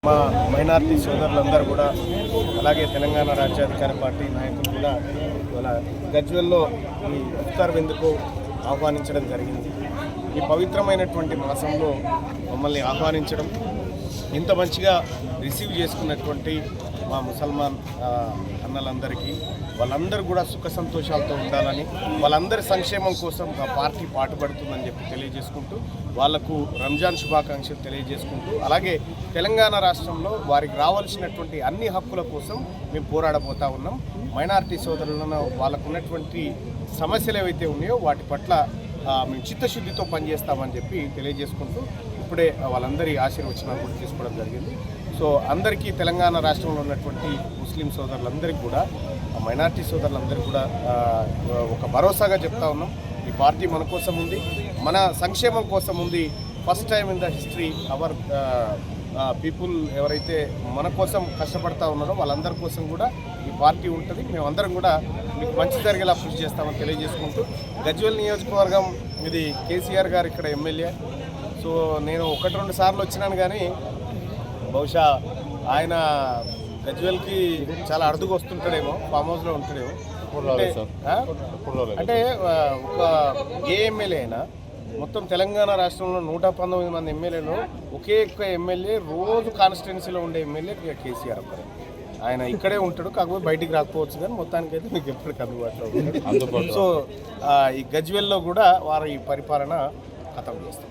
మా మైనార్టీ సోదరులందరూ కూడా అలాగే తెలంగాణ రాజ్యాధికార పార్టీ నాయకులు కూడా ఇవాళ గజ్వెల్లో ఈ ఇఫ్తార్ విందుకు ఆహ్వానించడం జరిగింది. ఈ పవిత్రమైనటువంటి మాసంలో మమ్మల్ని ఆహ్వానించడం, ఇంత మంచిగా రిసీవ్ చేసుకున్నటువంటి మా ముసల్మాన్ అన్నలందరికీ వాళ్ళందరూ కూడా సుఖ సంతోషాలతో ఉండాలని, వాళ్ళందరి సంక్షేమం కోసం మా పార్టీ పాటుపడుతుందని చెప్పి తెలియజేసుకుంటూ, వాళ్లకు రంజాన్ శుభాకాంక్షలు తెలియజేసుకుంటూ, అలాగే తెలంగాణ రాష్ట్రంలో వారికి రావాల్సినటువంటి అన్ని హక్కుల కోసం మేము పోరాడబోతా ఉన్నాం. మైనారిటీ సోదరులను వాళ్ళకు ఉన్నటువంటి సమస్యలు ఏవైతే ఉన్నాయో వాటి పట్ల మేము చిత్తశుద్ధితో పనిచేస్తామని చెప్పి తెలియజేసుకుంటూ ఇప్పుడే వాళ్ళందరి ఆశీర్వచనాలు కూడా తీసుకోవడం జరిగింది. సో అందరికీ తెలంగాణ రాష్ట్రంలో ఉన్నటువంటి ముస్లిం సోదరులందరికీ కూడా, మైనార్టీ సోదరులందరికీ కూడా ఒక భరోసాగా చెప్తా ఉన్నాం, ఈ పార్టీ మన కోసం ఉంది, మన సంక్షేమం కోసం ఉంది. First time in the history our people ఎవరైతే మన కోసం కష్టపడతా ఉన్నారో వాళ్ళందరి కోసం కూడా ఈ పార్టీ ఉంటుంది. మేమందరం కూడా మీకు మంచి జరిగేలా కృషి చేస్తామని తెలియజేసుకుంటూ, గజ్వెల్ నియోజకవర్గం ఇది కేసీఆర్ గారు ఇక్కడ ఎమ్మెల్యే. సో నేను 1-2 సార్లు వచ్చినాను, కానీ బహుశా ఆయన గజ్వెల్కి చాలా అరుదుగా వస్తుంటాడేమో, ఫామ్ హౌస్లో ఉంటాడేమో. అంటే ఒక ఏ ఎమ్మెల్యే అయినా మొత్తం తెలంగాణ రాష్ట్రంలో 119 మంది ఎమ్మెల్యేలు ఒకే ఒక్క ఎమ్మెల్యే రోజు కాన్స్టిట్యున్సీలో ఉండే ఎమ్మెల్యే కేసీఆర్ అప్పుడు. ఆయన ఇక్కడే ఉంటాడు, కాకపోతే బయటికి రాకపోవచ్చు, కానీ మొత్తానికైతే మీకు ఎప్పటికీ అందుబాటులో ఉంటాడు. సో ఈ గజ్వెల్లో కూడా వారి పరిపాలన ఖతం చేస్తాం.